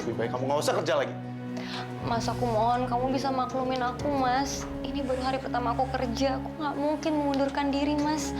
Lebih baik kamu nggak usah kerja lagi. Mas, aku mohon kamu bisa maklumin aku, Mas. Ini baru hari pertama aku kerja. Aku nggak mungkin mengundurkan diri, Mas.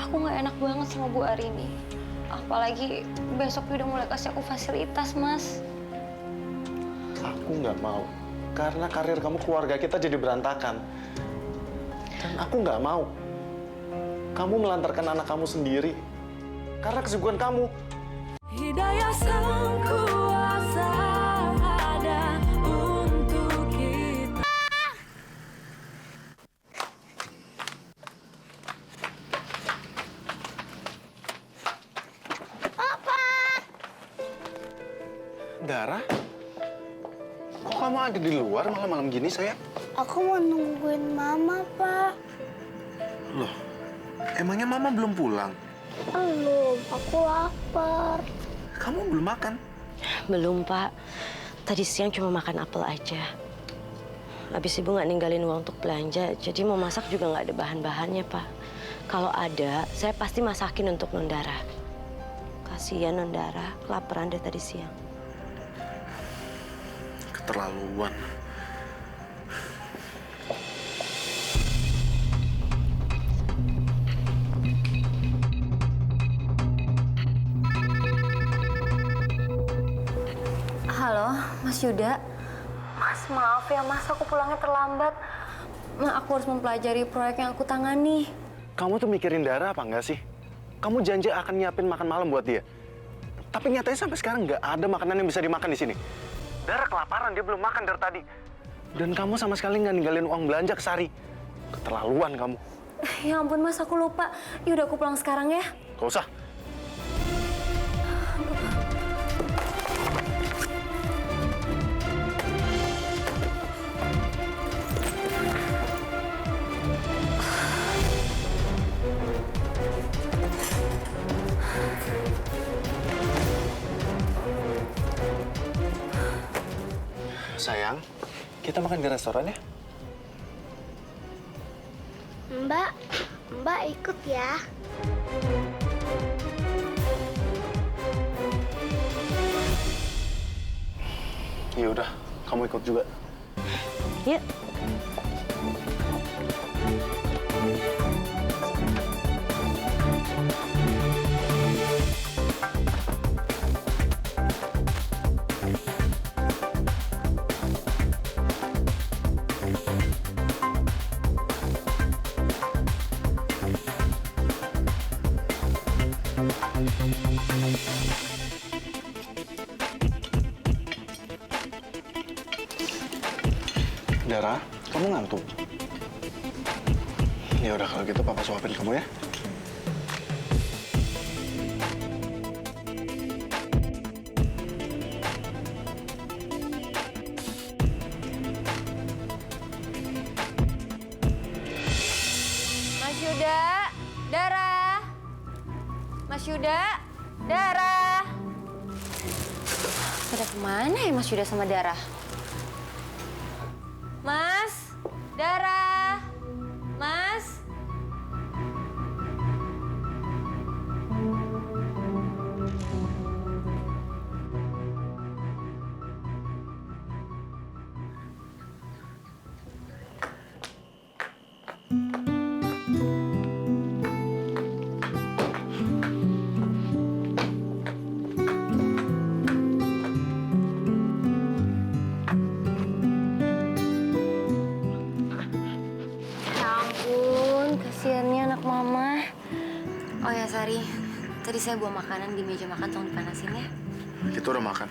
Aku nggak enak banget sama Bu Arini. Apalagi besok dia udah mulai kasih aku fasilitas, Mas. Aku nggak mau. Karena karir kamu, keluarga kita jadi berantakan. Dan aku nggak mau kamu melantarkan anak kamu sendiri karena kesibukan kamu. Hidayah sang kuasa ada untuk kita. Dara, kok kamu ada di luar malam-malam gini, sayang? Aku mau nungguin Mama, Pak. Loh, emangnya Mama belum pulang? Belum, aku lapar. Kamu belum makan? Belum, Pak. Tadi siang cuma makan apel aja. Habis Ibu nggak ninggalin uang untuk belanja, jadi mau masak juga nggak ada bahan-bahannya, Pak. Kalau ada, saya pasti masakin untuk Nondara. Kasihan Nondara, kelaparan dari tadi siang. Keterlaluan. Halo, Mas Yuda. Mas, maaf ya, Mas. Aku pulangnya terlambat. Aku harus mempelajari proyek yang aku tangani. Kamu tuh mikirin Dara apa enggak sih? Kamu janji akan nyiapin makan malam buat dia. Tapi nyatanya sampai sekarang nggak ada makanan yang bisa dimakan di sini. Dara kelaparan, dia belum makan dari tadi. Dan kamu sama sekali nggak ninggalin uang belanja ke Sari. Keterlaluan kamu. Ya ampun, Mas. Aku lupa. Yaudah, aku pulang sekarang ya. Gak usah. Sayang, kita makan di restoran ya? Mbak ikut ya. Ya udah, kamu ikut juga. Yuk. Dara, kamu ngantuk? Ya udah kalau gitu papa suapin kamu ya. Mas Yuda, Dara. Mas Yuda, Dara. Pada kemana ya Mas Yuda sama Dara? Mas, Dara, Mas. Kasiannya anak mama. Oh ya, Sari. Tadi saya bawa makanan di meja makan, tolong dipanasin ya. Kita udah makan.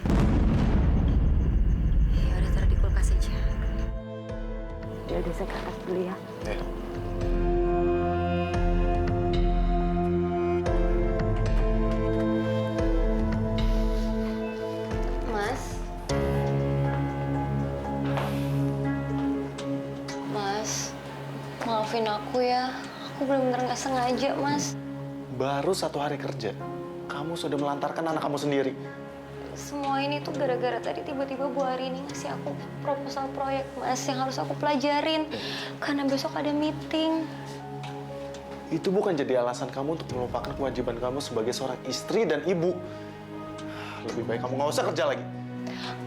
Ya udah, taruh di kulkas aja. Ya udah, saya ke atas dulu ya. Ya. Mas. Mas, maafin aku ya. Aku benar-benar nggak sengaja, Mas. Baru 1 hari kerja, kamu sudah melantarkan anak kamu sendiri. Semua ini tuh gara-gara tadi tiba-tiba Bu Arini ngasih aku proposal proyek, Mas, yang harus aku pelajarin. Karena besok ada meeting. Itu bukan jadi alasan kamu untuk melupakan kewajiban kamu sebagai seorang istri dan ibu. Lebih baik kamu nggak usah kerja lagi.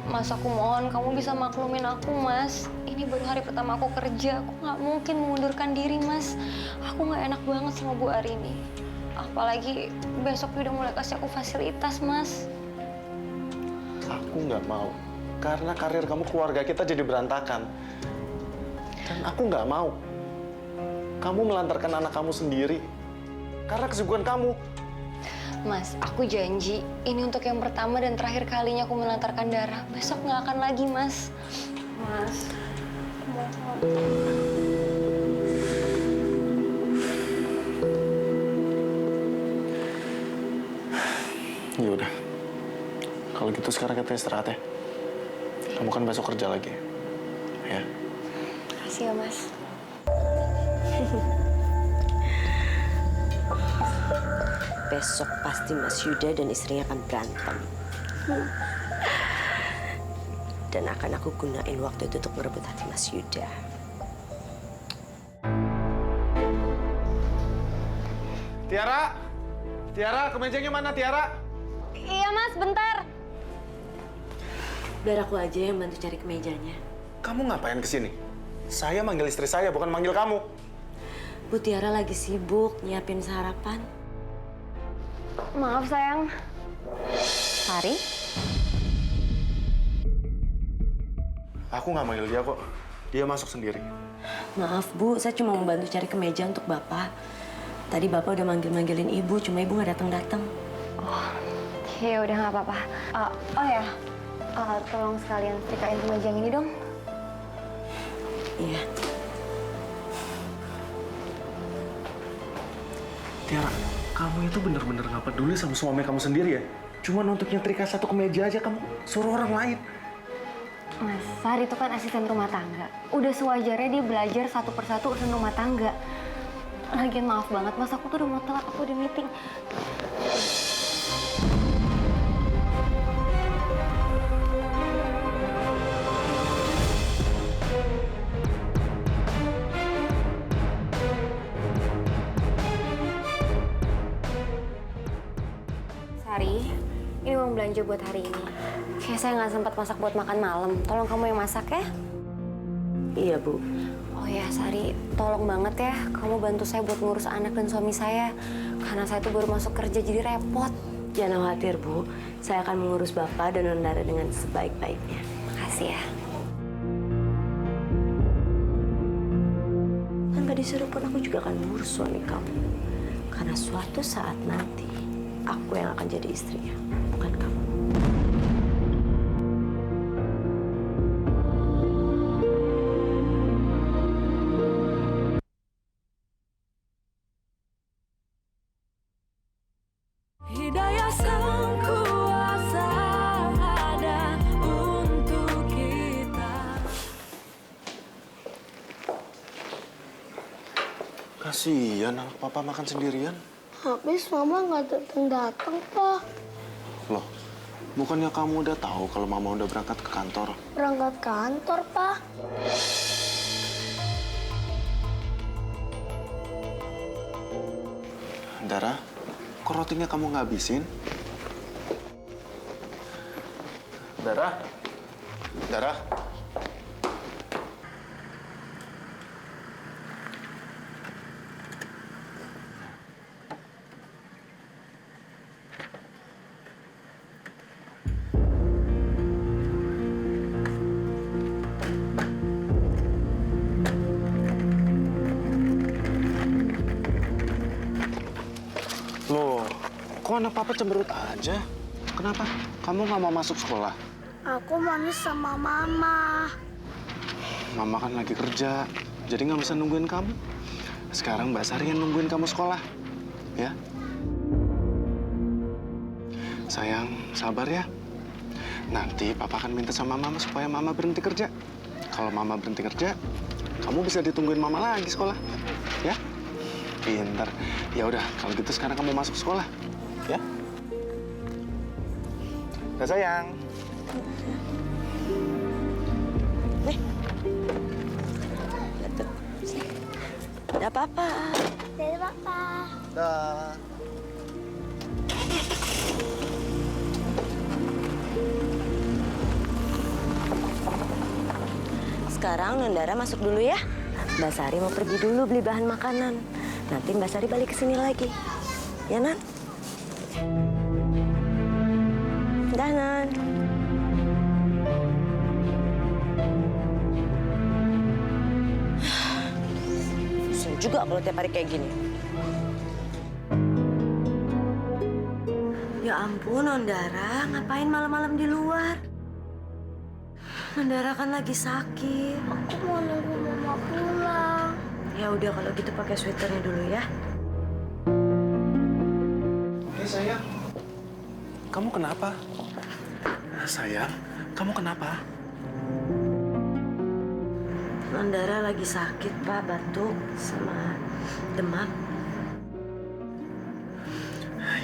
Mas, aku mohon kamu bisa maklumin aku, Mas. Ini baru hari pertama aku kerja. Aku nggak mungkin mengundurkan diri, Mas. Aku nggak enak banget sama Bu Arini. Apalagi besok dia udah mulai kasih aku fasilitas, Mas. Aku nggak mau. Karena karir kamu, keluarga kita jadi berantakan. Dan aku nggak mau kamu melantarkan anak kamu sendiri. Karena kesibukan kamu. Mas, aku janji ini untuk yang pertama dan terakhir kalinya aku melantarkan darah. Besok nggak akan lagi, Mas. Mas, mohon. Ya udah. Kalau gitu sekarang kita istirahat ya. Kamu kan besok kerja lagi. Ya. Makasih ya, Mas. Besok pasti Mas Yuda dan istrinya akan berantem. Dan akan aku gunain waktu itu untuk merebut hati Mas Yuda. Tiara! Tiara, kemejanya mana Tiara? Iya, Mas, bentar. Biar aku aja yang bantu cari kemejanya. Kamu ngapain kesini? Saya manggil istri saya, bukan manggil kamu. Bu Tiara lagi sibuk nyiapin sarapan. Maaf, sayang. Sari? Aku nggak manggil dia kok. Dia masuk sendiri. Maaf Bu, saya cuma mau bantu cari kemeja untuk Bapak. Tadi Bapak udah manggil-manggilin Ibu, cuma Ibu nggak datang-datang. Ya udah nggak apa-apa. Oh ya, tolong sekalian setrikain kemeja yang ini dong. Iya. Tiara, kamu itu bener-bener nggak peduli sama suami kamu sendiri ya? Cuman untuk nyetrika satu kemeja aja kamu suruh orang lain. Mas, Sari itu kan asisten rumah tangga. Udah sewajarnya dia belajar satu persatu urusan rumah tangga. Lagian maaf banget, Mas, aku tuh udah mau telat, aku udah meeting. Sari, ini uang belanja buat hari ini. Kayak saya nggak sempat masak buat makan malam. Tolong kamu yang masak ya. Iya Bu. Oh ya, Sari, tolong banget ya. Kamu bantu saya buat ngurus anak dan suami saya. Karena saya tuh baru masuk kerja jadi repot. Jangan khawatir Bu, saya akan mengurus Bapak dan Nondara dengan sebaik-baiknya. Makasih ya. Tanpa disuruh pun aku juga akan mengurus suami kamu. Karena suatu saat nanti, aku yang akan jadi istrinya, bukan kamu. Hidayah sang kuasa ada untuk kita. Kasihan anak papa makan sendirian. Habis mama nggak datang-datang, Pak. Loh, bukannya kamu udah tahu kalau mama udah berangkat ke kantor? Berangkat kantor, Pak. Dara, kok rotinya kamu nggak habisin? Dara? Dara? Loh, kok anak papa cemberut aja? Kenapa? Kamu nggak mau masuk sekolah? Aku manis sama mama. Mama kan lagi kerja, jadi nggak bisa nungguin kamu. Sekarang Mbak Sari yang nungguin kamu sekolah, ya? Sayang, sabar ya. Nanti papa akan minta sama mama supaya mama berhenti kerja. Kalau mama berhenti kerja, kamu bisa ditungguin mama lagi sekolah, ya? Pinter. Ya udah, kalau gitu sekarang kamu masuk sekolah, ya? Udah sayang. Tidak apa-apa. Dari Papa. Dah. sekarang Nondara masuk dulu ya. Mbak Sari mau pergi dulu beli bahan makanan. Nanti Mbak Sari balik ke sini lagi. Ya, Nan? Dah, Nan. Susah juga kalau tiap hari kayak gini. Ya ampun, Nondara, ngapain malam-malam di luar? Nondara kan lagi sakit. Aku mau nunggu mama pulang. Ya udah kalau gitu pakai sweaternya dulu ya. Oke, sayang. Kamu kenapa? Sayang, kamu kenapa? Nondara lagi sakit, Pak, batuk sama demam.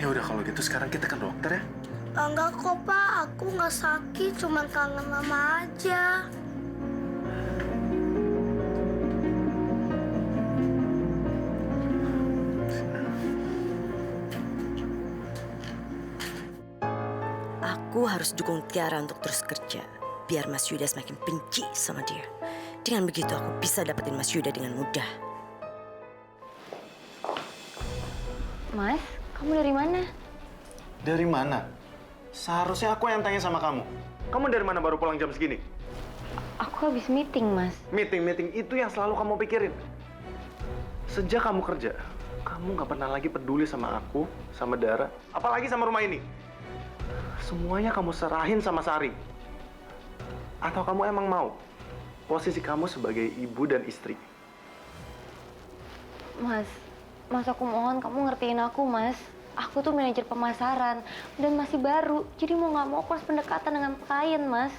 Ya udah kalau gitu sekarang kita ke dokter ya. Enggak kok, Pak. Aku nggak sakit, cuma kangen mama aja. Aku harus dukung Tiara untuk terus kerja. Biar Mas Yuda semakin benci sama dia. Dengan begitu aku bisa dapetin Mas Yuda dengan mudah. Mas, kamu dari mana? Dari mana? Seharusnya aku yang tanya sama kamu. Kamu dari mana baru pulang jam segini? Aku habis meeting, Mas. Meeting itu yang selalu kamu pikirin. Sejak kamu kerja, kamu nggak pernah lagi peduli sama aku, sama Dara, apalagi sama rumah ini. Semuanya kamu serahin sama Sari. Atau kamu emang mau posisi kamu sebagai ibu dan istri? Mas, aku mohon kamu ngertiin aku, Mas. Aku tuh manajer pemasaran dan masih baru, jadi mau nggak mau aku harus pendekatan dengan klien, Mas.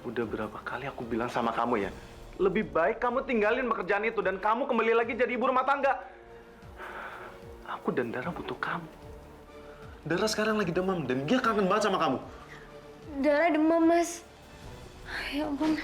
Udah berapa kali aku bilang sama kamu ya, lebih baik kamu tinggalin pekerjaan itu dan kamu kembali lagi jadi ibu rumah tangga. Aku dan Dara butuh kamu. Dara sekarang lagi demam dan dia kangen banget sama kamu. Dara demam, Mas. Ya ampun.